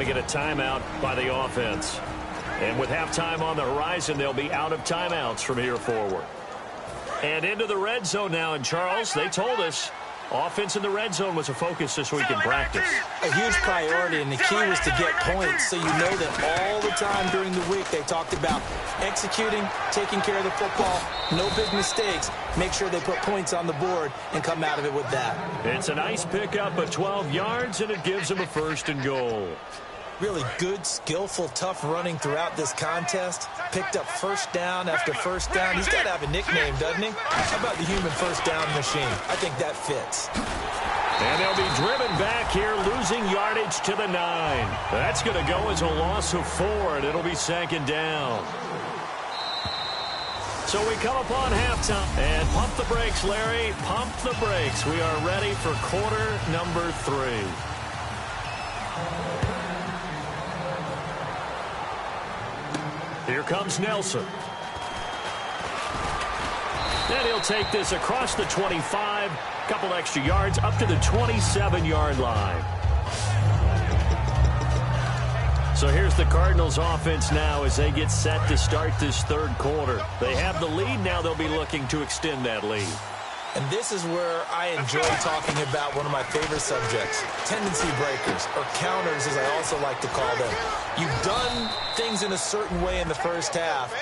to get a timeout by the offense. And with halftime on the horizon, they'll be out of timeouts from here forward. And into the red zone now. And, Charles, they told us offense in the red zone was a focus this week in practice. A huge priority, and the key was to get points. So you know that all the time during the week they talked about executing, taking care of the football, no big mistakes. Make sure they put points on the board and come out of it with that. It's a nice pickup of 12 yards, and it gives them a 1st and goal. Really good, skillful, tough running throughout this contest. Picked up first down after first down. He's got to have a nickname, doesn't he? How about the human first down machine? I think that fits. And they'll be driven back here, losing yardage to the 9. That's going to go as a loss of 4, and it'll be 2nd down. So we come upon halftime. And pump the brakes, Larry. Pump the brakes. We are ready for quarter number 3. Here comes Nelson. And he'll take this across the 25, couple extra yards, up to the 27-yard line. So here's the Cardinals offense now as they get set to start this 3rd quarter. They have the lead. Now they'll be looking to extend that lead. And this is where I enjoy talking about one of my favorite subjects, tendency breakers, or counters as I also like to call them. You've done things in a certain way in the first half,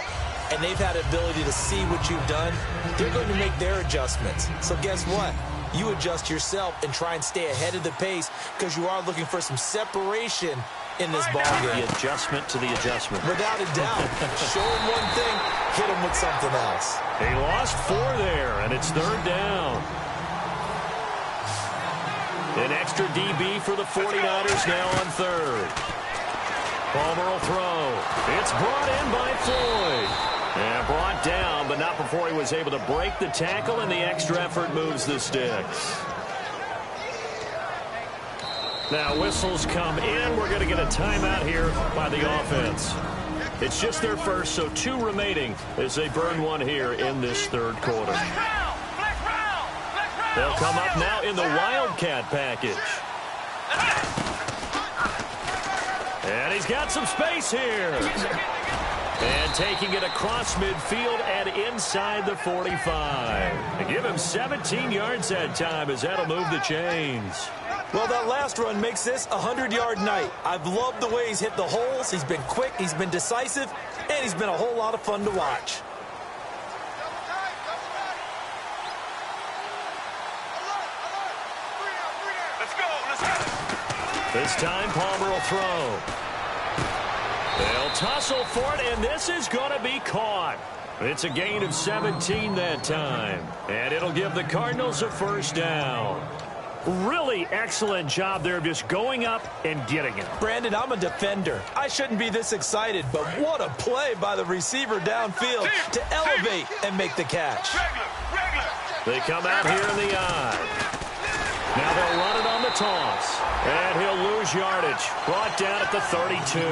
and they've had the ability to see what you've done. They're going to make their adjustments. So guess what? You adjust yourself and try and stay ahead of the pace because you are looking for some separation in this ball game. The adjustment to the adjustment. Without a doubt. Show him one thing, hit him with something else. He lost 4 there, and it's 3rd down. An extra DB for the 49ers now on 3rd. Palmer will throw. It's brought in by Floyd. And brought down, but not before he was able to break the tackle, and the extra effort moves the sticks. Now whistles come in. We're going to get a timeout here by the offense. It's just their first, so 2 remaining as they burn 1 here in this 3rd quarter. They'll come up now in the Wildcat package. And he's got some space here. And taking it across midfield and inside the 45. And give him 17 yards that time as that'll move the chains. Well, that last run makes this a 100-yard night. I've loved the way he's hit the holes. He's been quick, he's been decisive, and he's been a whole lot of fun to watch. Let's go. This time Palmer will throw. They'll tussle for it, and this is going to be caught. It's a gain of 17 that time, and it'll give the Cardinals a 1st down. Really excellent job there of just going up and getting it. Brandon, I'm a defender. I shouldn't be this excited, but what a play by the receiver downfield to elevate and make the catch. They come out here in the eye. Now they'll run it on the toss. And he'll lose yardage. Brought down at the 32.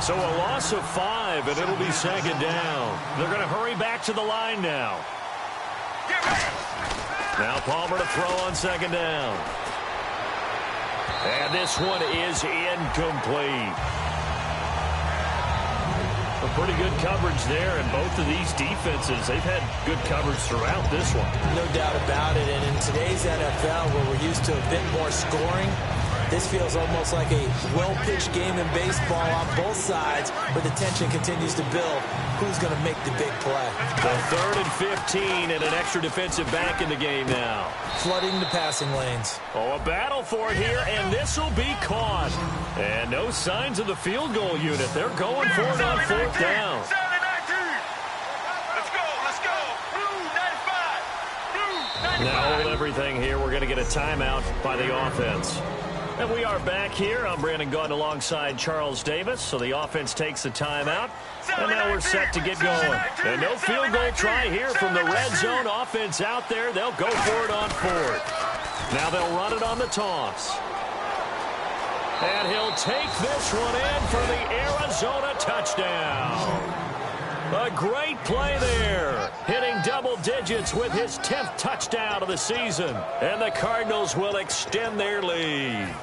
So a loss of 5, and it'll be 2nd down. They're going to hurry back to the line now. Now Palmer to throw on 2nd down. And this one is incomplete. A pretty good coverage there, and both of these defenses, they've had good coverage throughout this one. No doubt about it, and in today's NFL, where we're used to a bit more scoring, this feels almost like a well-pitched game in baseball on both sides, where the tension continues to build. Who's going to make the big play? The 3rd and 15, and an extra defensive back in the game now. Flooding the passing lanes. Oh, a battle for it here, and this will be caught. And no signs of the field goal unit. They're going for it on 4th down. Now hold everything here. We're going to get a timeout by the offense. And we are back here. I'm Brandon Gaudin alongside Charles Davis. So the offense takes the timeout. And now we're set to get going. And no field goal try here from the red zone. Offense out there. They'll go for it on 4th. Now they'll run it on the toss. And he'll take this one in for the Arizona touchdown. A great play there, hitting double digits with his 10th touchdown of the season. And the Cardinals will extend their lead.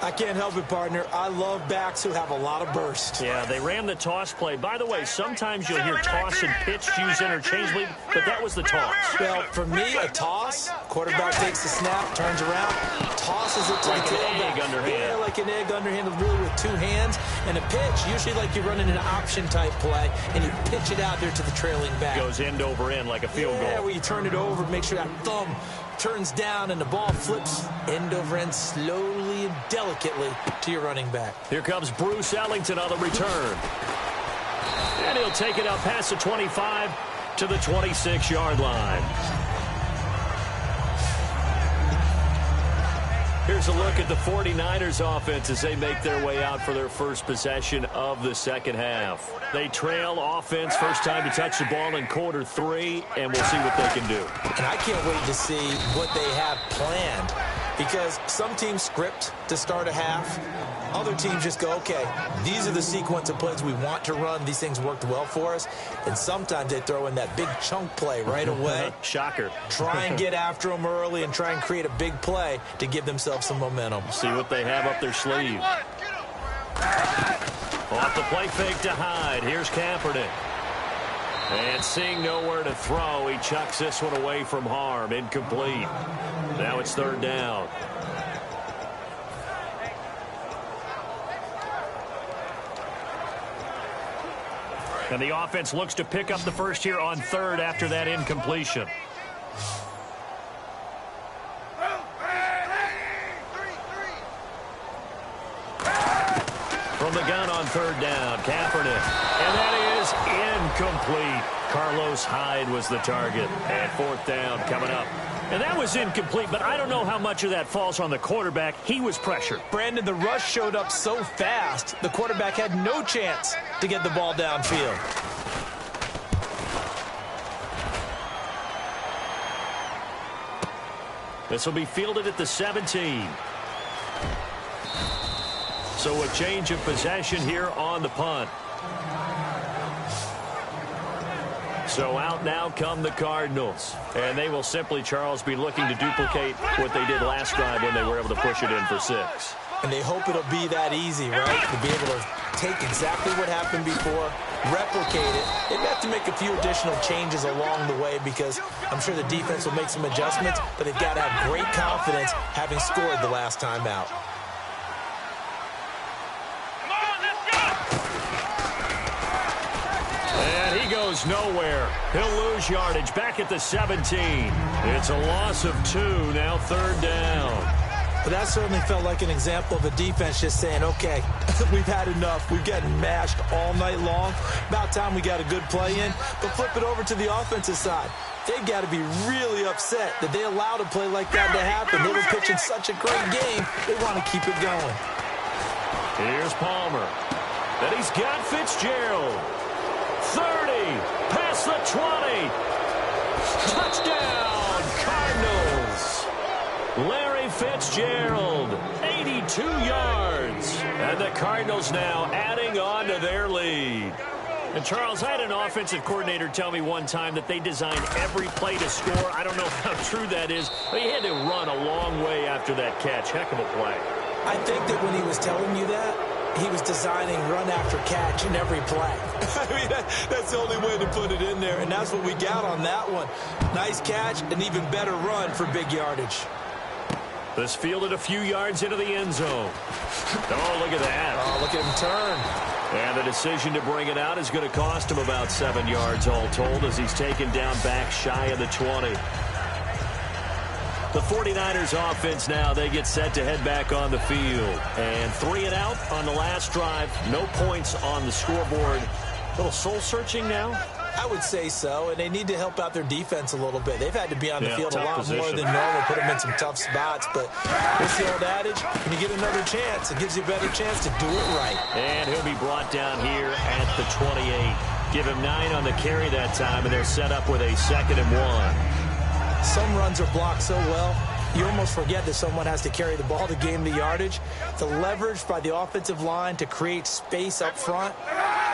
I can't help it, partner. I love backs who have a lot of burst. Yeah, they ran the toss play. By the way, sometimes you'll hear toss and pitch used interchangeably, but that was the toss. Well, for me, a toss, quarterback takes the snap, turns around, tosses it to like the tailback. Like an egg underhand. Yeah, like an egg underhand, really with two hands. And a pitch, usually like you're running an option-type play, and you pitch it out there to the trailing back. Goes end over end like a field goal. Yeah, where you turn it over, make sure that thumb turns down and the ball flips end over end slowly and delicately to your running back. Here comes Bruce Ellington on the return. And he'll take it out past the 25 to the 26-yard line. Here's a look at the 49ers offense as they make their way out for their first possession of the second half. They trail offense, first time to touch the ball in quarter 3, and we'll see what they can do. And I can't wait to see what they have planned, because some teams script to start a half. Other teams just go, okay, these are the sequence of plays we want to run. These things worked well for us. And sometimes they throw in that big chunk play right away. Shocker. Try and get after them early and try and create a big play to give themselves some momentum. See what they have up their sleeve. Off the play fake to Hyde. Here's Kaepernick. And seeing nowhere to throw, he chucks this one away from harm. Incomplete. Now it's third down. And the offense looks to pick up the first here on third after that incompletion. From the gun on third down, Kaepernick. And that is incomplete. Carlos Hyde was the target. And fourth down coming up. And that was incomplete, but I don't know how much of that falls on the quarterback. He was pressured. Brandon, the rush showed up so fast, the quarterback had no chance to get the ball downfield. This will be fielded at the 17. So a change of possession here on the punt. So out now come the Cardinals. And they will simply, Charles, be looking to duplicate what they did last drive when they were able to push it in for 6. And they hope it'll be that easy, right? To be able to take exactly what happened before, replicate it. They have to make a few additional changes along the way because I'm sure the defense will make some adjustments, but they've got to have great confidence having scored the last time out. And he goes nowhere. He'll lose yardage back at the 17. It's a loss of 2, now third down. But that certainly felt like an example of a defense just saying, okay, we've had enough. We've gotten mashed all night long. About time we got a good play in. But flip it over to the offensive side. They've got to be really upset that they allowed a play like that to happen. They were pitching such a great game. They want to keep it going. Here's Palmer. And he's got Fitzgerald. 30, past the 20. Touchdown, Cardinals. Larry Fitzgerald, 82 yards. And the Cardinals now adding on to their lead. And, Charles, I had an offensive coordinator tell me one time that they designed every play to score. I don't know how true that is, but he had to run a long way after that catch. Heck of a play. I think that when he was telling you that, he was designing run after catch in every play. I mean, that's the only way to put it in there, and that's what we got on that one. Nice catch, an even better run for big yardage. This fielded a few yards into the end zone. Oh, look at that. Oh, look at him turn. And the decision to bring it out is going to cost him about 7 yards all told as he's taken down back shy of the 20. The 49ers offense now, they get set to head back on the field. And 3 and out on the last drive. No points on the scoreboard. A little soul-searching now? I would say so, and they need to help out their defense a little bit. They've had to be on the field a lot more than normal, put them in some tough spots. But what's the old adage? When you get another chance, it gives you a better chance to do it right. And he'll be brought down here at the 28. Give him 9 on the carry that time, and they're set up with a 2nd and 1. Some runs are blocked so well, you almost forget that someone has to carry the ball to gain the yardage. The leverage by the offensive line to create space up front,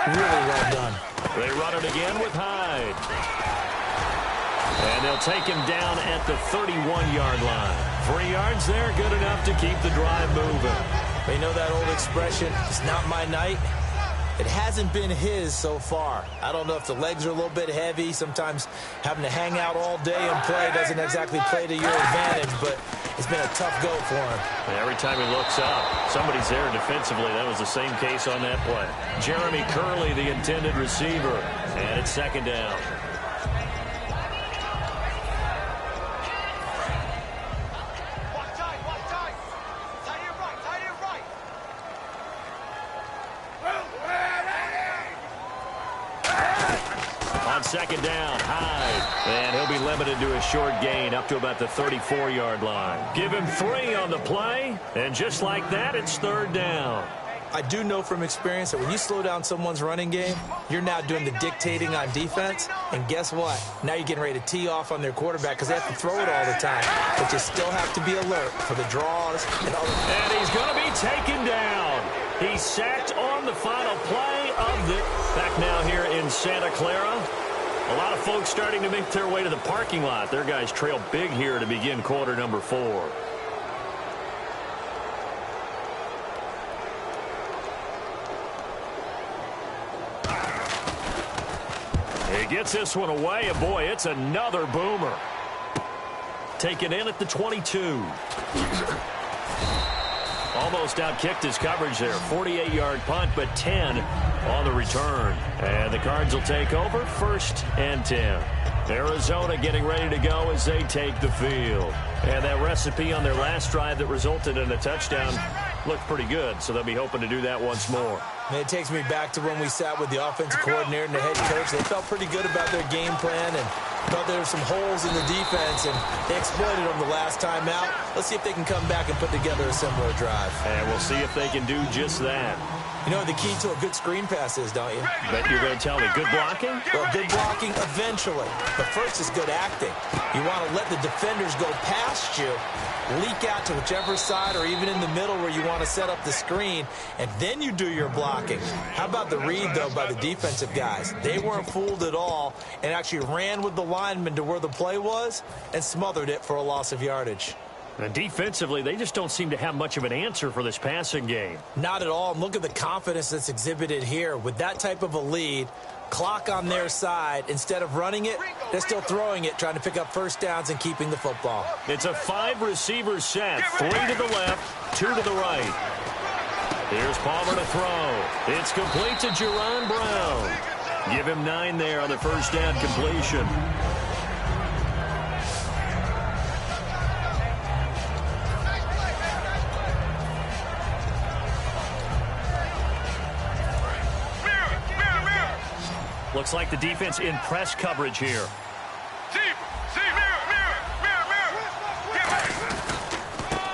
really well done. They run it again with Hyde. And they'll take him down at the 31-yard line. 3 yards there, good enough to keep the drive moving. But you know that old expression, it's not my night? It hasn't been his so far. I don't know if the legs are a little bit heavy. Sometimes having to hang out all day and play doesn't exactly play to your advantage, but it's been a tough go for him. And every time he looks up, somebody's there defensively. That was the same case on that play. Jeremy Curley, the intended receiver, and it's second down. On second down, Hyde. And he'll be limited to a short gain up to about the 34-yard line. Give him 3 on the play, and just like that, it's third down. I do know from experience that when you slow down someone's running game, you're now doing the dictating on defense. And guess what? Now you're getting ready to tee off on their quarterback because they have to throw it all the time. But you still have to be alert for the draws and other. And he's going to be taken down. He's sacked on the final play of the. Back now here in Santa Clara. A lot of folks starting to make their way to the parking lot. Their guys trail big here to begin quarter number 4. He gets this one away, and boy, it's another boomer. Taken in at the 22. Almost outkicked his coverage there. 48-yard punt, but 10 on the return. And the Cards will take over, 1st and 10. Arizona getting ready to go as they take the field. And that recipe on their last drive that resulted in a touchdown looked pretty good, so they'll be hoping to do that once more. And it takes me back to when we sat with the offensive coordinator and the head coach. They felt pretty good about their game plan and thought there were some holes in the defense, and they exploited them the last time out. Let's see if they can come back and put together a similar drive. And we'll see if they can do just that. You know what the key to a good screen pass is, don't you? Bet you're going to tell me. Good blocking? Well, good blocking eventually. But first is good acting. You want to let the defenders go past you, leak out to whichever side or even in the middle where you want to set up the screen, and then you do your blocking. How about the read, though, by the defensive guys? They weren't fooled at all and actually ran with the lineman to where the play was and smothered it for a loss of yardage. And defensively, they just don't seem to have much of an answer for this passing game. Not at all. And look at the confidence that's exhibited here. With that type of a lead, clock on their side, instead of running it, they're still throwing it, trying to pick up first downs and keeping the football. It's a 5-receiver set. 3 to the left, 2 to the right. Here's Palmer to throw. It's complete to Jerron Brown. Give him 9 there on the first down completion. Looks like the defense in press coverage here.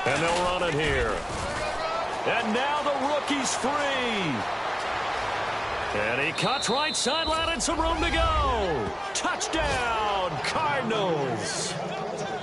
And they'll run it here. And now the rookie's free. And he cuts right sideline and some room to go. Touchdown, Cardinals.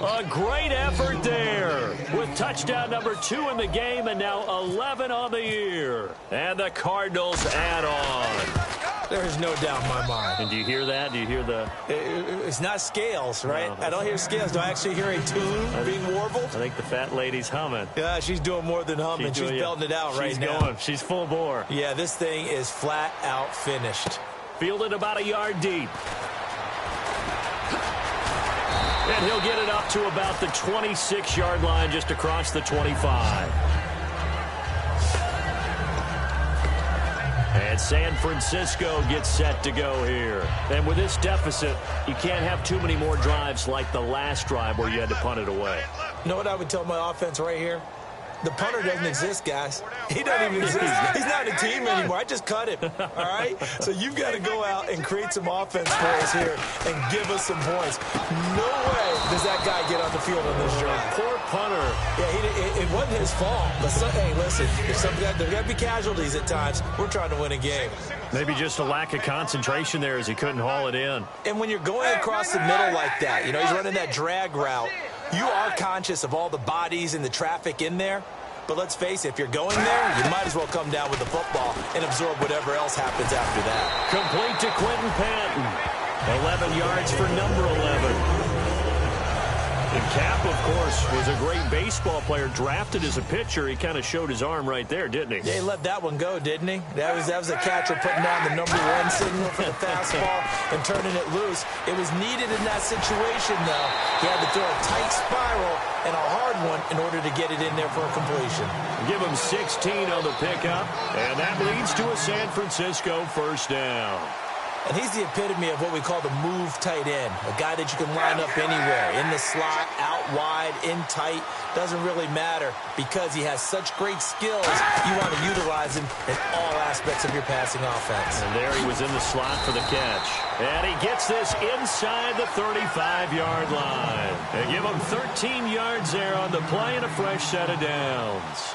A great effort there with touchdown number 2 in the game and now 11 on the year. And the Cardinals add on. There's no doubt in my mind. And do you hear that? Do you hear the... It's not scales, right? No. I don't hear scales. Do I actually hear a tune being warbled? I think the fat lady's humming. Yeah, she's doing more than humming. She's belting it out right now. She's going. She's full bore. Yeah, this thing is flat out finished. Fielded about a yard deep. And he'll get it up to about the 26-yard line just across the 25. And San Francisco gets set to go here. And with this deficit, you can't have too many more drives like the last drive where you had to punt it away. You know what I would tell my offense right here? The punter doesn't exist, guys. He doesn't even exist. He's not a team anymore. I just cut him, all right? So you've got to go out and create some offense for us here and give us some points. No way does that guy get on the field on this drive. Poor punter. Yeah, it wasn't his fault. But hey, listen, there's got to be casualties at times. We're trying to win a game. Maybe just a lack of concentration there as he couldn't haul it in. And when you're going across the middle like that, you know, he's running that drag route, you are conscious of all the bodies and the traffic in there. But let's face it, if you're going there, you might as well come down with the football and absorb whatever else happens after that. Complete to Quentin Patton. 11 yards for number 11. And Cap, of course, was a great baseball player, drafted as a pitcher. He kind of showed his arm right there, didn't he? Yeah, he let that one go, didn't he? That was a catcher putting down the #1 signal for the fastball and turning it loose. It was needed in that situation, though. He had to throw a tight spiral and a hard one in order to get it in there for a completion. Give him 16 on the pickup, and that leads to a San Francisco first down. And he's the epitome of what we call the move tight end, a guy that you can line up anywhere, in the slot, out wide, in tight, doesn't really matter because he has such great skills. You want to utilize him in all aspects of your passing offense. And there he was in the slot for the catch. And he gets this inside the 35-yard line. They give him 13 yards there on the play and a fresh set of downs.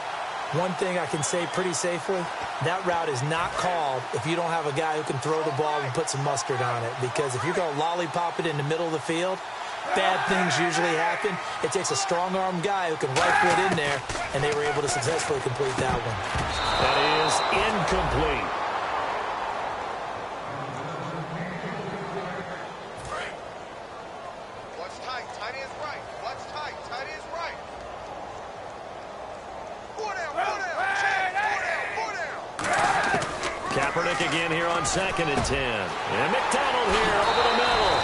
One thing I can say pretty safely, that route is not called if you don't have a guy who can throw the ball and put some mustard on it. Because if you're going to lollipop it in the middle of the field, bad things usually happen. It takes a strong-arm guy who can rifle it in there, and they were able to successfully complete that one. That is incomplete. What's tight? Tight is right. What's tight? Tight is right. Kaepernick again here on 2nd and 10. And McDonald here over the middle.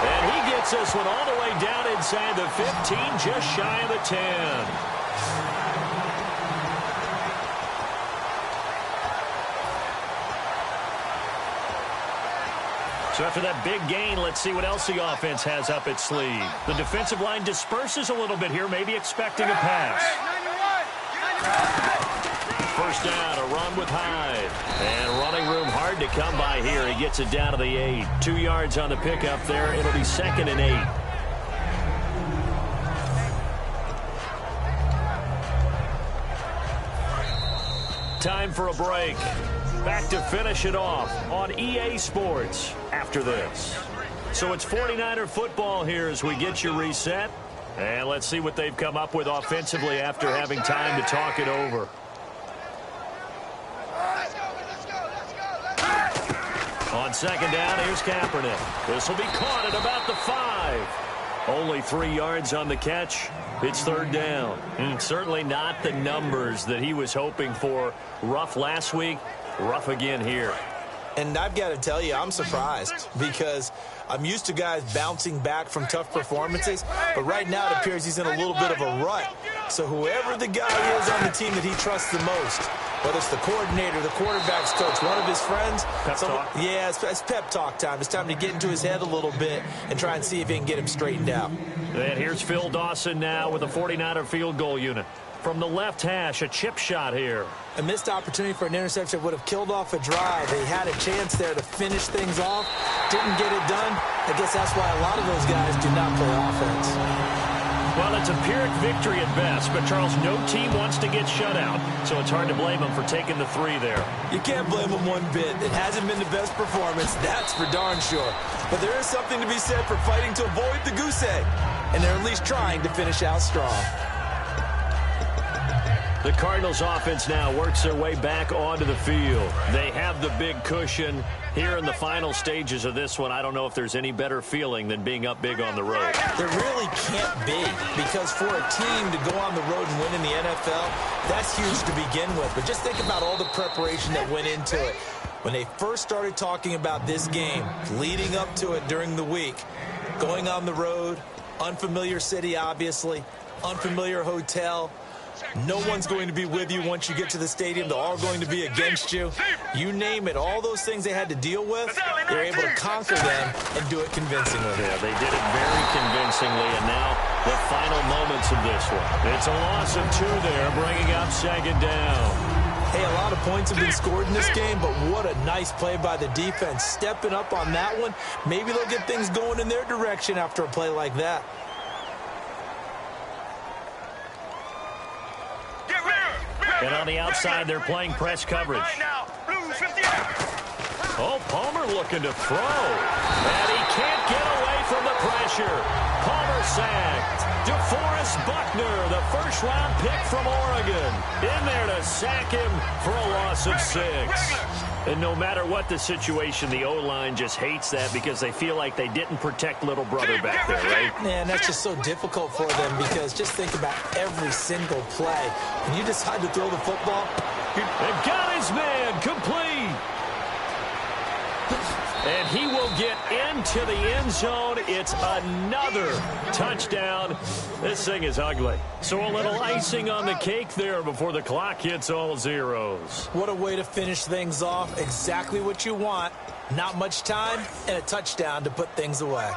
And he gets this one all the way down inside the 15, just shy of the 10. So after that big gain, let's see what else the offense has up its sleeve. The defensive line disperses a little bit here, maybe expecting a pass. First down, a run with Hyde. And running room hard to come by here. He gets it down to the 8. 2 yards on the pickup there. It'll be 2nd and 8. Time for a break. Back to finish it off on EA Sports after this. So it's 49er football here as we get you reset. And let's see what they've come up with offensively after having time to talk it over. On 2nd down, here's Kaepernick. This will be caught at about the 5. Only 3 yards on the catch. It's 3rd down. Certainly not the numbers that he was hoping for. Rough last week, rough again here. And I've got to tell you, I'm surprised because I'm used to guys bouncing back from tough performances, but right now it appears he's in a little bit of a rut. So whoever the guy is on the team that he trusts the most, whether it's the coordinator, the quarterback's coach, one of his friends. Pep talk. Yeah, it's pep talk time. It's time to get into his head a little bit and try and see if he can get him straightened out. And here's Phil Dawson now with a 49er field goal unit. From the left hash, a chip shot here. A missed opportunity for an interception would have killed off a drive. They had a chance there to finish things off. Didn't get it done. I guess that's why a lot of those guys do not play offense. Well, it's a Pyrrhic victory at best, but Charles, no team wants to get shut out, so it's hard to blame them for taking the 3 there. You can't blame them one bit. It hasn't been the best performance, that's for darn sure. But there is something to be said for fighting to avoid the goose egg, and they're at least trying to finish out strong. The Cardinals offense now works their way back onto the field. They have the big cushion. Here in the final stages of this one, I don't know if there's any better feeling than being up big on the road. There really can't be, because for a team to go on the road and win in the NFL, that's huge to begin with. But just think about all the preparation that went into it. When they first started talking about this game, leading up to it during the week, going on the road, unfamiliar city, obviously, unfamiliar hotel. No one's going to be with you once you get to the stadium. They're all going to be against you. You name it. All those things they had to deal with, they were able to conquer them and do it convincingly. Yeah, they did it very convincingly, and now the final moments of this one. It's a loss of 2 there, bringing up 2nd down. Hey, a lot of points have been scored in this game, but what a nice play by the defense. Stepping up on that one, maybe they'll get things going in their direction after a play like that. And on the outside, they're playing press coverage. Oh, Palmer looking to throw. And he can't get away from the pressure. Palmer sacked. DeForest Buckner, the first-round pick from Oregon, in there to sack him for a loss of 6. And no matter what the situation, the O-line just hates that because they feel like they didn't protect little brother back there, right? Man, that's just so difficult for them because just think about every single play. When you decide to throw the football, they've got his man complete. And he will get into the end zone. It's another touchdown. This thing is ugly. So a little icing on the cake there before the clock hits all zeros. What a way to finish things off. Exactly what you want. Not much time and a touchdown to put things away.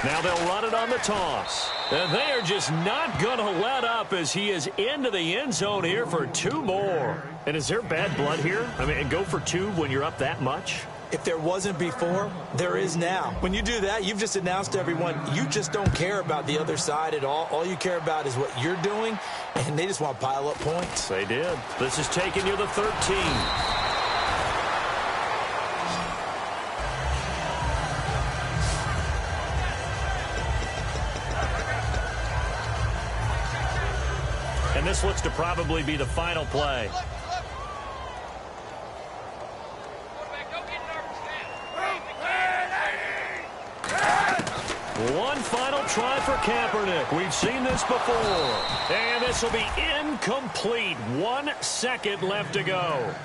Now they'll run it on the toss. And they are just not going to let up as he is into the end zone here for 2 more. And is there bad blood here? I mean, go for 2 when you're up that much? If there wasn't before, there is now. When you do that, you've just announced to everyone you just don't care about the other side at all. All you care about is what you're doing, and they just want to pile up points. They did. This is taking you to 13. And this looks to probably be the final play. One final try for Kaepernick. We've seen this before. And this will be incomplete. 1 second left to go.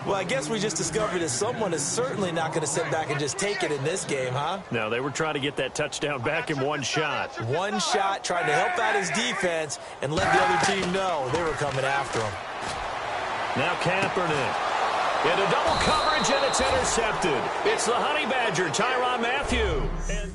Well, I guess we just discovered that someone is certainly not going to sit back and just take it in this game, huh? No, they were trying to get that touchdown back in one shot. One shot, trying to help out his defense and let the other team know they were coming after him. Now Kaepernick. Into double coverage, and it's intercepted. It's the Honey Badger, Tyrann Mathieu. And